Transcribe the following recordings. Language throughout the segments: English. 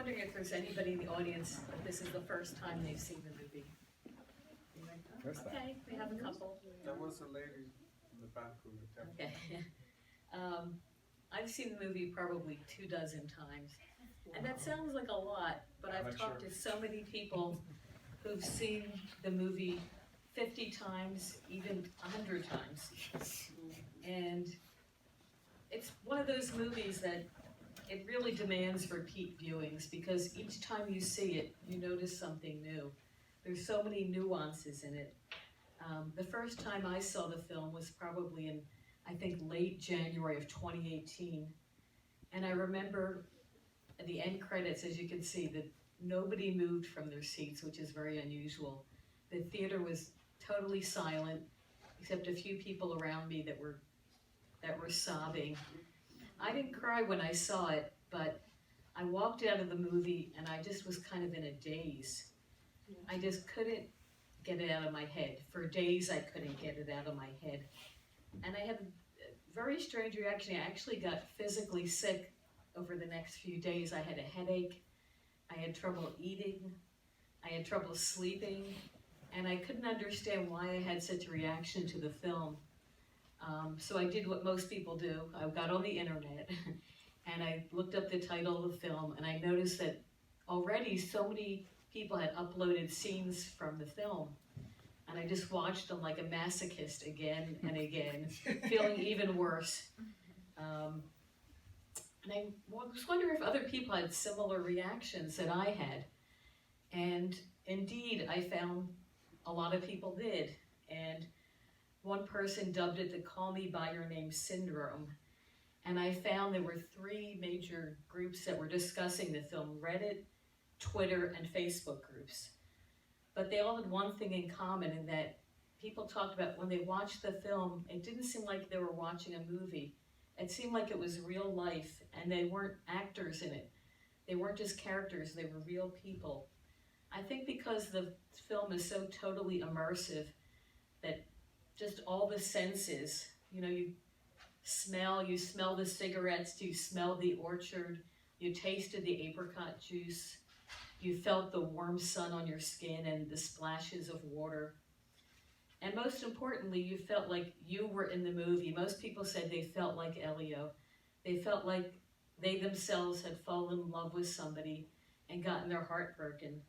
wondering if there's anybody in the audience that this is the first time they've seen the movie. First time. Okay, we have a couple. There was a lady in the back who looked at me. Okay. I've seen the movie probably 24 times. And that sounds like a lot, but I've talked to so many people who've seen the movie 50 times, even 100 times. And it's one of those movies that it really demands repeat viewings because each time you see it, you notice something new. There's so many nuances in it. The first time I saw the film was probably in, I think, late January of 2018. And I remember at the end credits, as you can see, that nobody moved from their seats, which is very unusual. The theater was totally silent, except a few people around me that were sobbing. I didn't cry when I saw it, but I walked out of the movie and I just was kind of in a daze. I just couldn't get it out of my head. For days I couldn't get it out of my head. And I had a very strange reaction. I actually got physically sick over the next few days. I had a headache, I had trouble eating, I had trouble sleeping, and I couldn't understand why I had such a reaction to the film. So I did what most people do. I got on the internet and I looked up the title of the film, and I noticed that already so many people had uploaded scenes from the film. And I just watched them like a masochist again and again, feeling even worse. And I was wondering if other people had similar reactions that I had. And indeed, I found a lot of people did. And one person dubbed it the Call Me By Your Name syndrome. And I found there were 3 major groups that were discussing the film: Reddit, Twitter, and Facebook groups. But they all had one thing in common, in that people talked about when they watched the film, it didn't seem like they were watching a movie. It seemed like it was real life, and they weren't actors in it. They weren't just characters, they were real people. I think because the film is so totally immersive that just all the senses, you smell the cigarettes, you smell the orchard, you tasted the apricot juice, you felt the warm sun on your skin and the splashes of water. And most importantly, you felt like you were in the movie. Most people said they felt like Elio. They felt like they themselves had fallen in love with somebody and gotten their heart broken.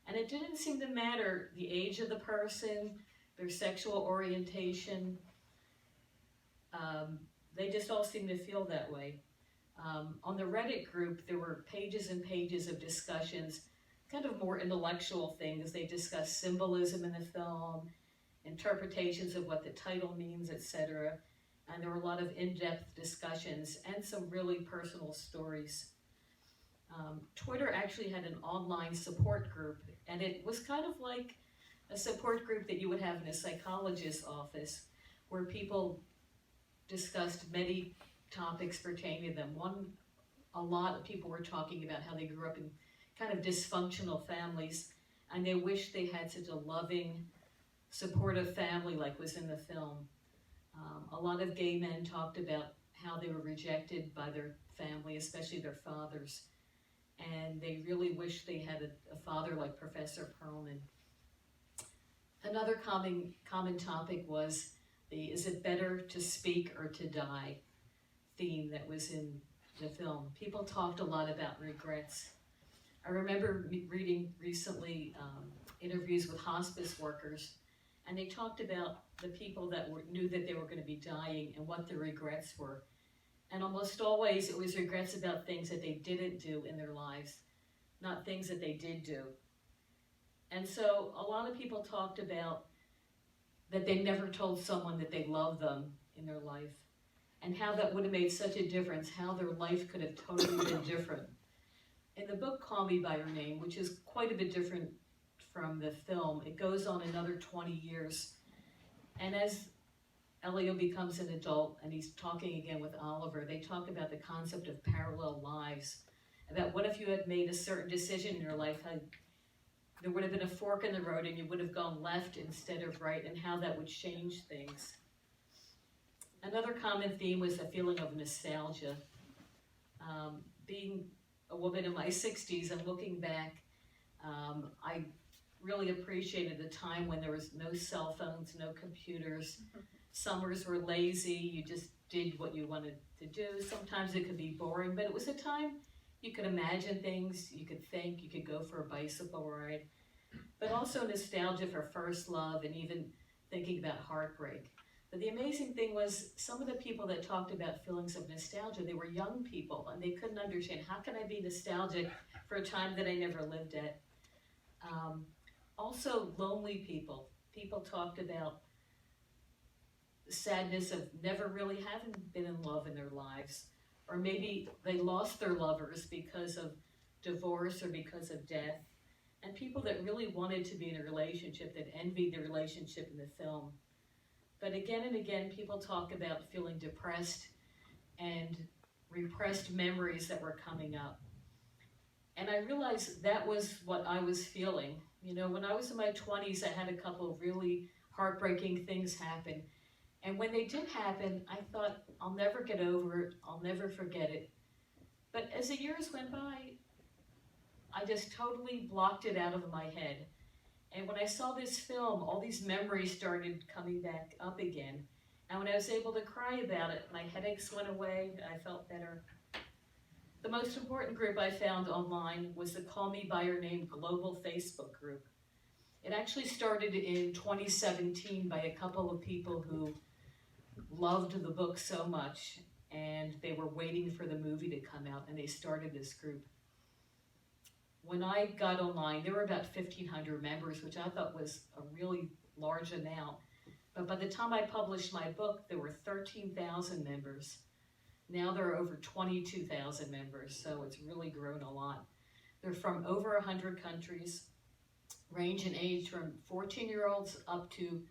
And it didn't seem to matter the age of the person, their sexual orientation. They just all seemed to feel that way. On the Reddit group, there were pages and pages of discussions, kind of more intellectual things. They discussed symbolism in the film, interpretations of what the title means, etc. And there were a lot of in-depth discussions and some really personal stories. Twitter actually had an online support group, and it was kind of like a support group that you would have in a psychologist's office, where people discussed many topics pertaining to them. A lot of people were talking about how they grew up in kind of dysfunctional families, and they wished they had such a loving, supportive family like was in the film. A lot of gay men talked about how they were rejected by their family, especially their fathers, and they really wished they had a father like Professor Perlman. Another common topic was the "is it better to speak or to die" theme that was in the film. People talked a lot about regrets. I remember reading recently interviews with hospice workers, and they talked about the people that knew that they were going to be dying and what their regrets were. And almost always it was regrets about things that they didn't do in their lives, not things that they did do. And so a lot of people talked about that they never told someone that they loved them in their life, and how that would have made such a difference, how their life could have totally been different. In the book Call Me By Your Name, which is quite a bit different from the film, it goes on another 20 years. And as Elio becomes an adult and he's talking again with Oliver, they talk about the concept of parallel lives, about what if you had made a certain decision in your life, how there would have been a fork in the road and you would have gone left instead of right, and how that would change things. Another common theme was a feeling of nostalgia. Being a woman in my 60s and looking back, I really appreciated the time when there was no cell phones, no computers. Summers were lazy, you just did what you wanted to do. Sometimes it could be boring, but it was a time you could imagine things, you could think, you could go for a bicycle ride. But also nostalgia for first love and even thinking about heartbreak. But the amazing thing was some of the people that talked about feelings of nostalgia, they were young people and they couldn't understand, how can I be nostalgic for a time that I never lived at? Also lonely people. People talked about the sadness of never really having been in love in their lives. Or maybe they lost their lovers because of divorce or because of death. And people that really wanted to be in a relationship, that envied the relationship in the film. But again and again, people talk about feeling depressed and repressed memories that were coming up. And I realized that was what I was feeling. You know, when I was in my 20s, I had a couple of really heartbreaking things happen. And when they did happen, I thought, I'll never get over it, I'll never forget it. But as the years went by, I just totally blocked it out of my head. And when I saw this film, all these memories started coming back up again. And when I was able to cry about it, my headaches went away, I felt better. The most important group I found online was the Call Me By Your Name global Facebook group. It actually started in 2017 by a couple of people who loved the book so much and they were waiting for the movie to come out, and they started this group. When I got online, there were about 1,500 members, which I thought was a really large amount. But by the time I published my book, there were 13,000 members. Now there are over 22,000 members, so it's really grown a lot. They're from over 100 countries, range in age from 14-year-olds up to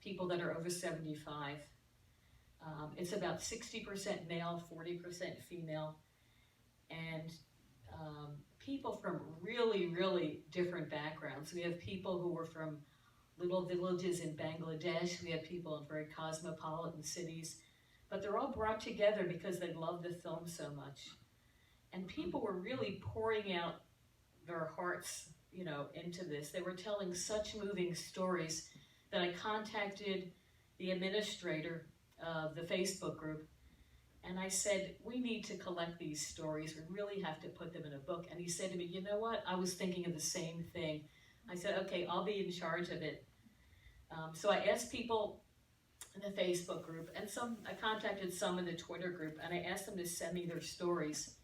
people that are over 75. It's about 60% male, 40% female, and people from really, really different backgrounds. We have people who were from little villages in Bangladesh. We have people in very cosmopolitan cities, but they're all brought together because they love the film so much. And people were really pouring out their hearts, you know, into this. They were telling such moving stories that I contacted the administrator of the Facebook group, and I said, we need to collect these stories. We really have to put them in a book. And he said to me, you know what? I was thinking of the same thing. I said, okay, I'll be in charge of it. So I asked people in the Facebook group, and I contacted some in the Twitter group, and I asked them to send me their stories.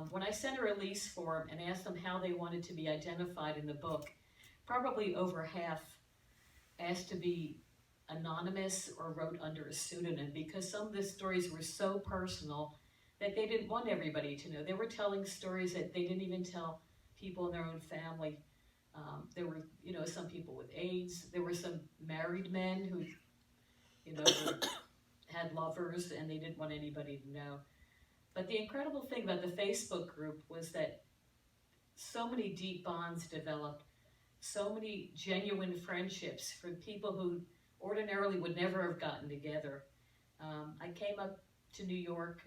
When I sent a release form and asked them how they wanted to be identified in the book, probably over half asked to be anonymous or wrote under a pseudonym, because some of the stories were so personal that they didn't want everybody to know. They were telling stories that they didn't even tell people in their own family. There were, you know, some people with AIDS. There were some married men who, you know, had lovers and they didn't want anybody to know. But the incredible thing about the Facebook group was that so many deep bonds developed, so many genuine friendships for people who ordinarily would never have gotten together. I came up to New York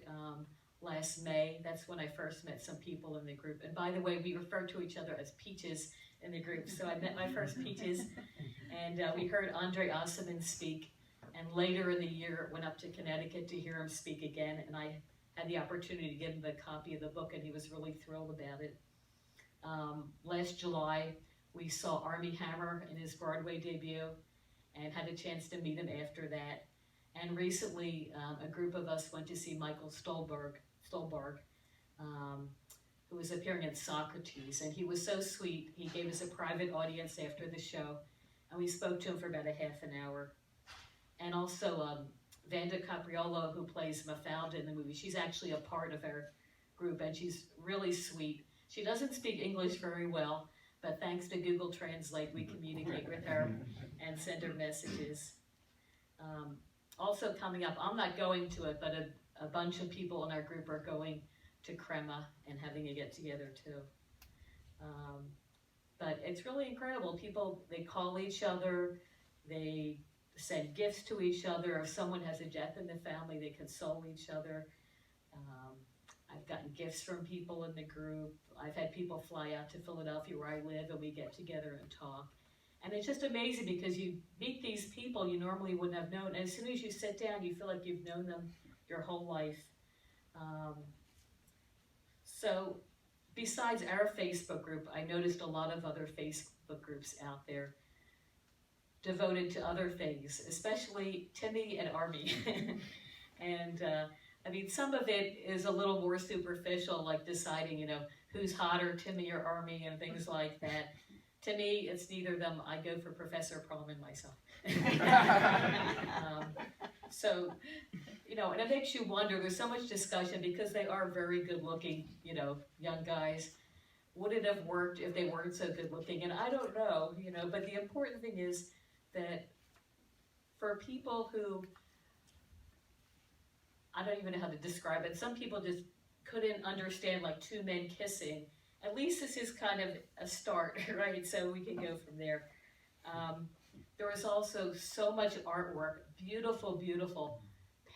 last May. That's when I first met some people in the group. And by the way, we refer to each other as Peaches in the group. So I met my first Peaches, and we heard Andre Ossaman speak. And later in the year, went up to Connecticut to hear him speak again. And I had the opportunity to give him a copy of the book, and he was really thrilled about it. Last July, we saw Armie Hammer in his Broadway debut, and had a chance to meet him after that. And recently, a group of us went to see Michael Stolberg, who was appearing in Socrates, and he was so sweet. He gave us a private audience after the show, and we spoke to him for about a half an hour. And also, Vanda Capriolo, who plays Mafalda in the movie, she's actually a part of our group, and she's really sweet. She doesn't speak English very well, but thanks to Google Translate, we communicate with her and send her messages. Also coming up, I'm not going to it, but a bunch of people in our group are going to Crema and having a get-together too. But it's really incredible. People, they call each other, they send gifts to each other. If someone has a death in the family, they console each other. I've I've gotten gifts from people in the group. I've had people fly out to Philadelphia where I live and we get together and talk. And it's just amazing because you meet these people you normally wouldn't have known. And as soon as you sit down, you feel like you've known them your whole life. So besides our Facebook group, I noticed a lot of other Facebook groups out there devoted to other things, especially Timmy and Army. And I mean, some of it is a little more superficial, like deciding, you know, who's hotter, Timmy or Army, and things like that. To me, it's neither of them. I go for Professor Perlman myself. So, you know, and it makes you wonder, there's so much discussion because they are very good looking, you know, young guys. Would it have worked if they weren't so good looking? And I don't know, you know, but the important thing is that for people who, I don't even know how to describe it, some people just couldn't understand like two men kissing. At least this is kind of a start, right? So we can go from there. There was also so much artwork, beautiful, beautiful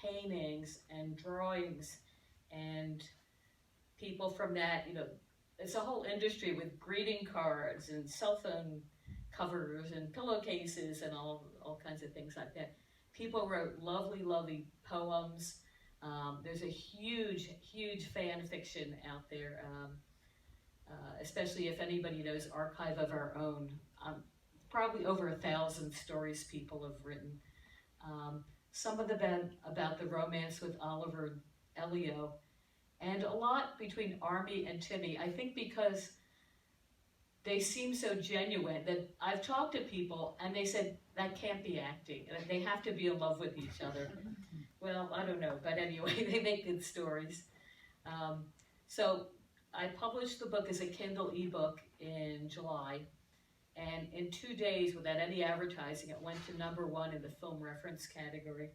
paintings and drawings, and people from that, you know, it's a whole industry with greeting cards and cell phone covers and pillowcases and all kinds of things like that. People wrote lovely, lovely poems. There's a huge, huge fan fiction out there. Especially if anybody knows Archive of Our Own. Probably over 1,000 stories people have written. Some of them about the romance with Oliver and Elio, and a lot between Army and Timmy. I think because they seem so genuine that I've talked to people and they said that can't be acting, and they have to be in love with each other. Well, I don't know, but anyway, they make good stories. So I published the book as a Kindle ebook in July, and in 2 days, without any advertising, it went to #1 in the film reference category.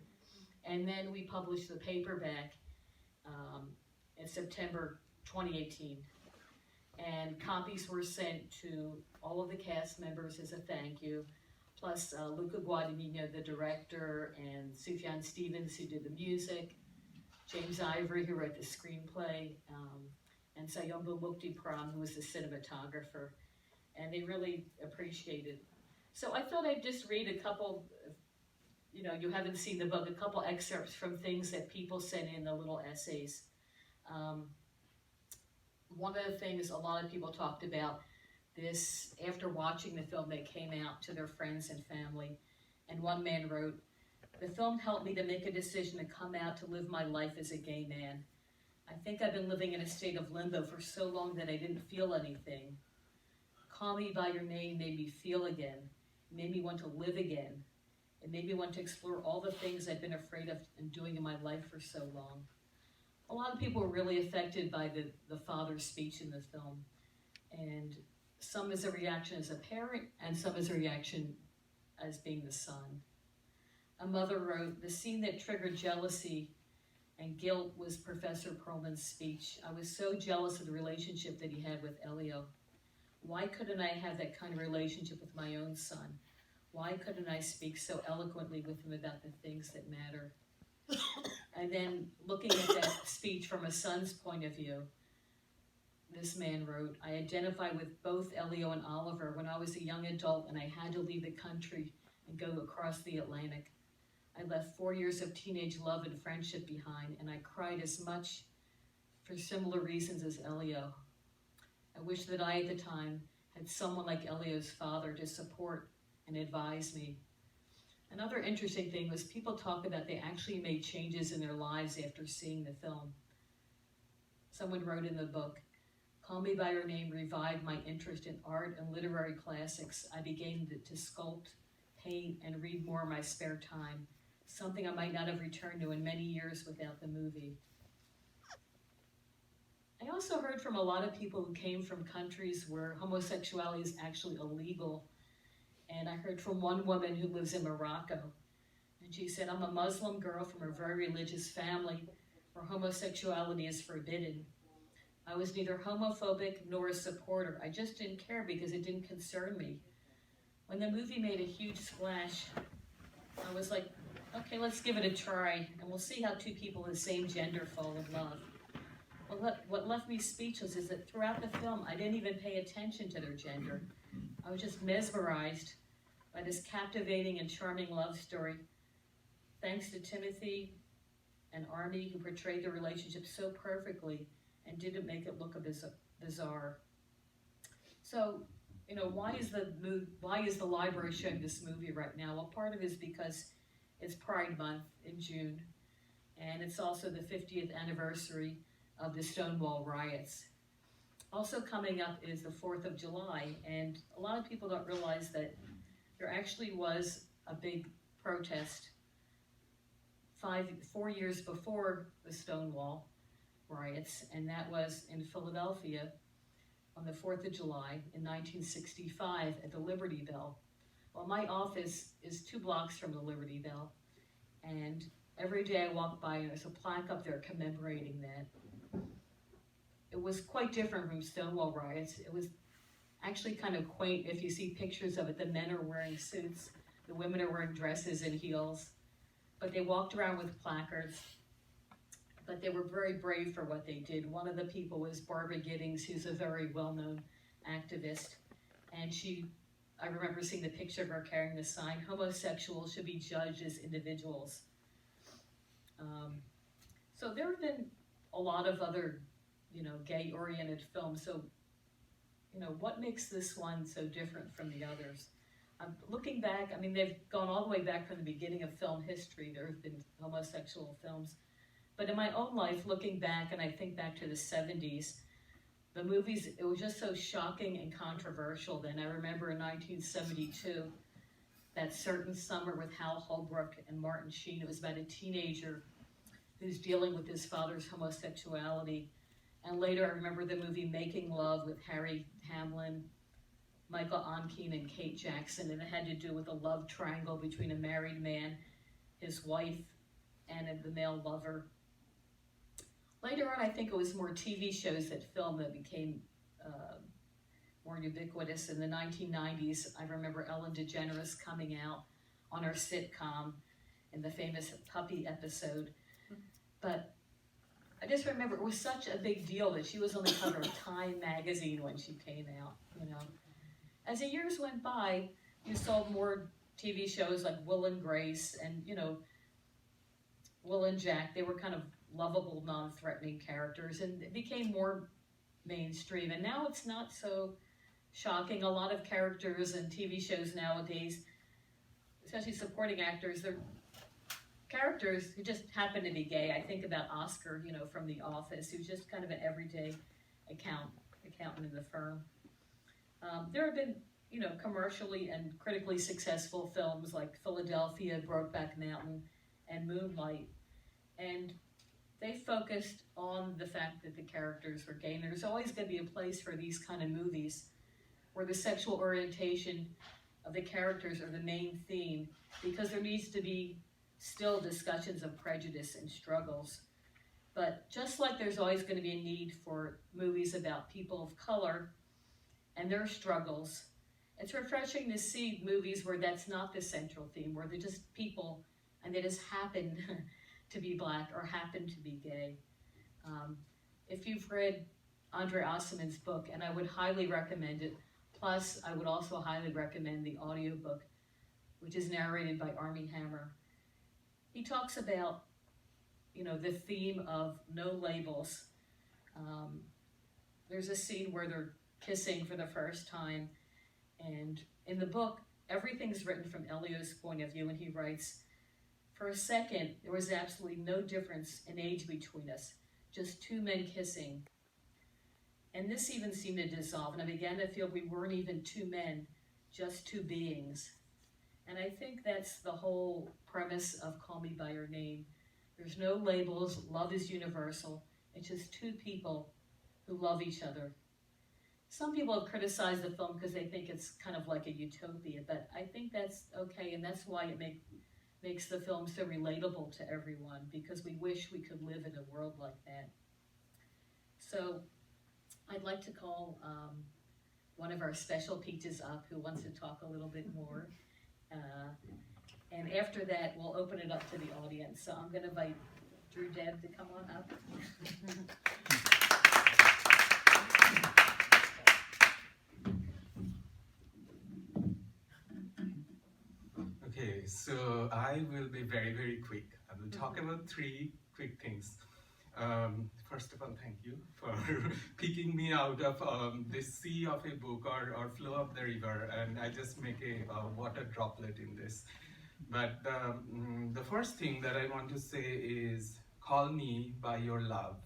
And then we published the paperback in September 2018. And copies were sent to all of the cast members as a thank you, plus Luca Guadagnino, the director, and Sufjan Stevens, who did the music, James Ivory, who wrote the screenplay, and Sayombo Mukti-Pram, who was the cinematographer, and they really appreciated. So I thought I'd just read a couple, you know, you haven't seen the book, a couple excerpts from things that people sent in, the little essays. One of the things a lot of people talked about this, after watching the film, they came out to their friends and family, and one man wrote, "The film helped me to make a decision to come out to live my life as a gay man. I think I've been living in a state of limbo for so long that I didn't feel anything. Call Me by Your Name made me feel again. It made me want to live again. It made me want to explore all the things I've been afraid of and doing in my life for so long." A lot of people were really affected by the father's speech in the film, and some as a reaction as a parent, and some as a reaction as being the son. A mother wrote, "The scene that triggered jealousy and guilt was Professor Perlman's speech. I was so jealous of the relationship that he had with Elio. Why couldn't I have that kind of relationship with my own son? Why couldn't I speak so eloquently with him about the things that matter?" And then looking at that speech from a son's point of view, this man wrote, "I identify with both Elio and Oliver when I was a young adult and I had to leave the country and go across the Atlantic. I left 4 years of teenage love and friendship behind, and I cried as much for similar reasons as Elio. I wish that I, at the time, had someone like Elio's father to support and advise me." Another interesting thing was people talk about they actually made changes in their lives after seeing the film. Someone wrote in the book, "Call Me by Your Name revived my interest in art and literary classics. I began to sculpt, paint, and read more in my spare time, something I might not have returned to in many years without the movie." I also heard from a lot of people who came from countries where homosexuality is actually illegal. And I heard from one woman who lives in Morocco. And she said, "I'm a Muslim girl from a very religious family where homosexuality is forbidden. I was neither homophobic nor a supporter. I just didn't care because it didn't concern me. When the movie made a huge splash, I was like, okay, let's give it a try, and we'll see how two people of the same gender fall in love." Well, what left me speechless is that throughout the film, I didn't even pay attention to their gender. I was just mesmerized by this captivating and charming love story. Thanks to Timothy and Armie, who portrayed the relationship so perfectly and didn't make it look bizarre. So, you know, why is the library showing this movie right now? Well, part of it is because it's Pride Month in June, and it's also the 50th anniversary of the Stonewall riots. Also coming up is the 4th of July, and a lot of people don't realize that there actually was a big protest 4 years before the Stonewall riots, and that was in Philadelphia on the 4th of July in 1965 at the Liberty Bell. Well, my office is 2 blocks from the Liberty Bell, and every day I walk by and there's a plaque up there commemorating that. It was quite different from Stonewall riots. It was actually kind of quaint. If you see pictures of it, the men are wearing suits, the women are wearing dresses and heels, but they walked around with placards. But they were very brave for what they did. One of the people was Barb, who's a very well-known activist, and I remember seeing the picture of her carrying the sign, "Homosexuals should be judged as individuals." So there have been a lot of other, gay-oriented films. So, what makes this one so different from the others? Looking back, I mean, they've gone all the way back from the beginning of film history. There have been homosexual films. But in my own life, looking back, and I think back to the 70s, the movies, it was just so shocking and controversial then. I remember in 1972, That Certain Summer with Hal Holbrook and Martin Sheen. It was about a teenager who's dealing with his father's homosexuality. And later, I remember the movie Making Love with Harry Hamlin, Michael Onkine, and Kate Jackson, and it had to do with a love triangle between a married man, his wife, and the male lover. Later on, I think it was more TV shows that became more ubiquitous. In the 1990s, I remember Ellen DeGeneres coming out on her sitcom in the famous Puppy episode. But I just remember it was such a big deal that she was on the cover of Time magazine when she came out, As the years went by, you saw more TV shows like Will and Grace and, Will and Jack. They were kind of lovable, non-threatening characters, and it became more mainstream. And now it's not so shocking. A lot of characters in TV shows nowadays, especially supporting actors, they're characters who just happen to be gay. I think about Oscar, from The Office, who's just kind of an everyday accountant in the firm. There have been, commercially and critically successful films like Philadelphia, Brokeback Mountain, and Moonlight, and they focused on the fact that the characters were gay. And there's always going to be a place for these kind of movies where the sexual orientation of the characters are the main theme, because there needs to be still discussions of prejudice and struggles. But just like there's always going to be a need for movies about people of color and their struggles, it's refreshing to see movies where that's not the central theme, where they're just people and they just happen to be Black or happen to be gay. If you've read Andre Osman's book, and I would highly recommend it, plus I would also highly recommend the audiobook, which is narrated by Armie Hammer. He talks about, the theme of no labels. There's a scene where they're kissing for the first time, and in the book, everything's written from Elio's point of view, and he writes, "For a second, there was absolutely no difference in age between us, just 2 men kissing. And this even seemed to dissolve, and I began to feel we weren't even 2 men, just 2 beings." And I think that's the whole premise of Call Me By Your Name. There's no labels, love is universal. It's just 2 people who love each other. Some people have criticized the film because they think it's kind of like a utopia, but I think that's okay, and that's why it makes the film so relatable to everyone, because we wish we could live in a world like that. So I'd like to call one of our special peaches up who wants to talk a little bit more. And after that, we'll open it up to the audience. So I'm going to invite Drew Deb to come on up. Okay, so I will be very, very quick. I will talk about three quick things. First of all, thank you for picking me out of this sea of a book or flow of the river, and I just make a water droplet in this. But the first thing that I want to say is, call me by your love.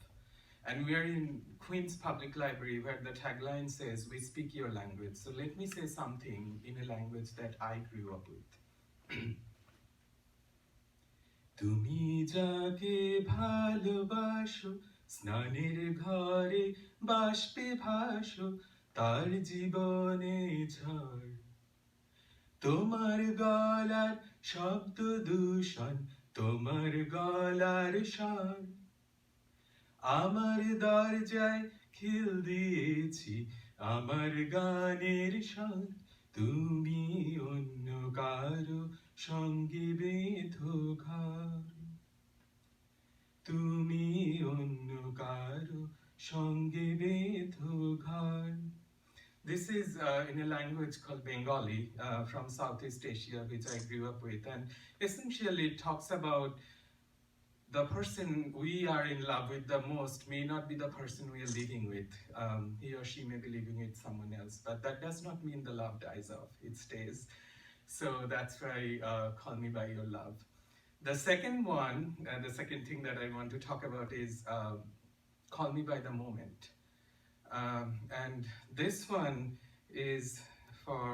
And we are in Queen's Public Library where the tagline says, we speak your language. So let me say something in a language that I grew up with. তুমি যাকে ভালোবাসো স্নানের ঘরে বাষ্পে ভাসো তার জীবনে ঝড় তোমার গলার শব্দ দূষণ তোমার গলার স্বর আমার দরজায় খিল দিয়েছি আমার গানের স্বর তুমি অন্য কারো সঙ্গে বেঁধো ঘর তুমি অন্য কারো সঙ্গে বেঁধো ঘর This is in a language called Bengali from Southeast Asia, which I grew up with, and essentially it talks about the person we are in love with the most may not be the person we are living with. He or she may be living with someone else, but that does not mean the love dies off, it stays. So that's why call me by your love. The second one, the second thing that I want to talk about is call me by the moment. And this one is for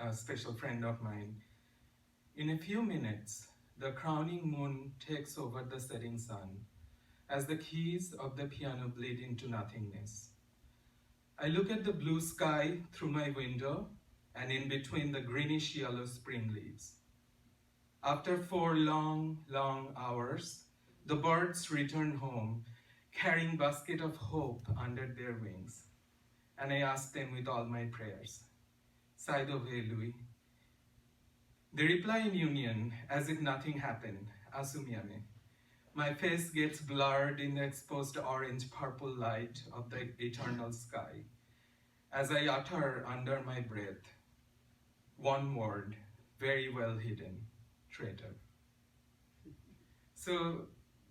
a special friend of mine. In a few minutes, the crowning moon takes over the setting sun as the keys of the piano bleed into nothingness. I look at the blue sky through my window and in between the greenish yellow spring leaves. After 4 long, long hours, the birds return home, carrying basket of hope under their wings. And I ask them with all my prayers, Saido Louis. They reply in union as if nothing happened, Asumiame. My face gets blurred in the exposed orange-purple light of the eternal sky as I utter under my breath one word, very well hidden, traitor. So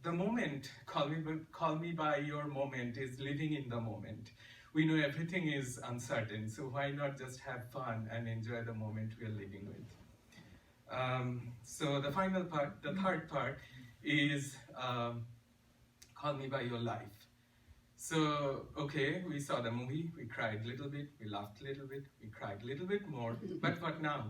the moment, call me by your moment, is living in the moment. We know everything is uncertain, so why not just have fun and enjoy the moment we are living with? So the final part, the third part, is call me by your life. So, okay, we saw the movie, we cried a little bit, we laughed a little bit, we cried a little bit more, but what now?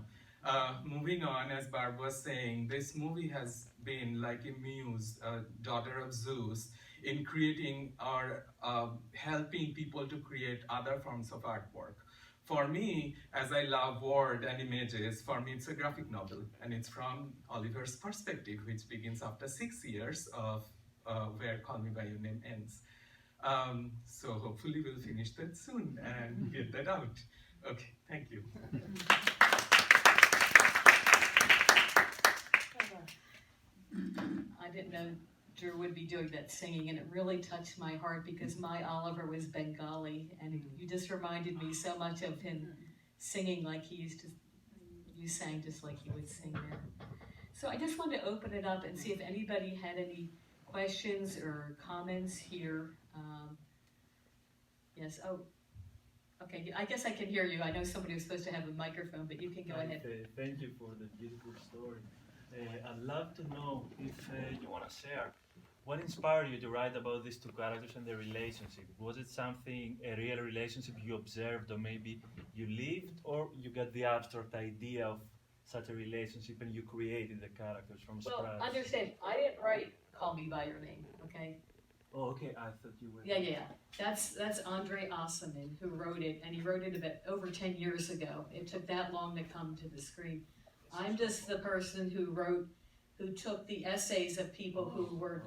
Moving on, as Barb was saying, this movie has been like a muse, a daughter of Zeus, in creating or helping people to create other forms of artwork. For me, as I love word and images, for me it's a graphic novel, and it's from Oliver's perspective, which begins after 6 years of where Call Me By Your Name ends. So hopefully we'll finish that soon and get that out. Okay, thank you. I didn't know Drew would be doing that singing, and it really touched my heart because my Oliver was Bengali, and you just reminded me so much of him singing like he used to. You sang just like he would sing there. So I just wanted to open it up and see if anybody had any questions or comments here. Yes. Oh. Okay. I guess I can hear you. I know somebody was supposed to have a microphone, but you can go ahead. Thank you for the beautiful story. I'd love to know if you want to share what inspired you to write about these two characters and their relationship. Was it something, a real relationship you observed or maybe you lived, or you got the abstract idea of such a relationship and you created the characters from scratch? Well, understand, I didn't write Call Me By Your Name, okay? Oh, okay, I thought you were... Yeah. That's Andre Ossaman who wrote it, and he wrote it about over 10 years ago. It took that long to come to the screen. I'm just the person who took the essays of people who were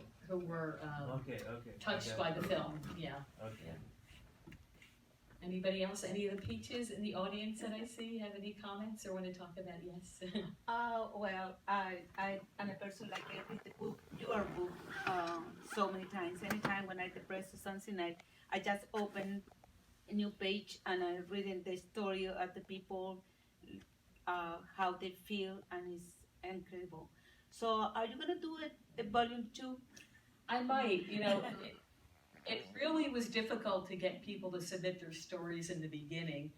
touched by the film. Yeah. Okay. Yeah. Anybody else? Any of the peaches in the audience that I see have any comments or want to talk about? Yes. Well, I'm a person like I read the book, your book, so many times. Anytime when I depressed or something, I just open a new page and I read the story of the people how they feel, and it's incredible. So, are you gonna do a volume 2? I might, it really was difficult to get people to submit their stories in the beginning.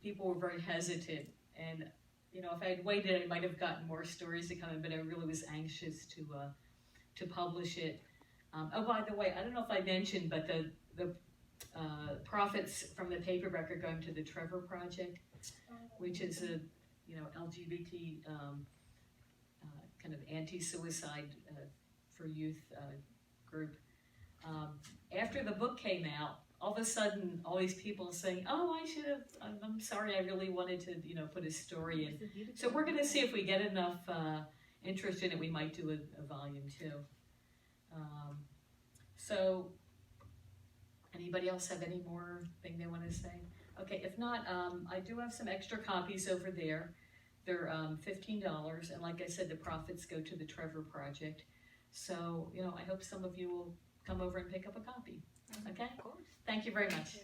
People were very hesitant, and if I had waited, I might have gotten more stories to come in. But I really was anxious to publish it. Oh, by the way, I don't know if I mentioned, but the profits from the paperback are going to the Trevor Project, which is a LGBT kind of anti-suicide for youth group. After the book came out, all of a sudden, all these people saying, "Oh, I should have. I'm sorry. I really wanted to, put a story in." So we're going to see if we get enough interest in it. We might do a volume 2. So, anybody else have any more thing they want to say? Okay, if not, I do have some extra copies over there. They're $15, and like I said, the profits go to the Trevor Project. So, I hope some of you will come over and pick up a copy. Okay? Of course. Thank you very much.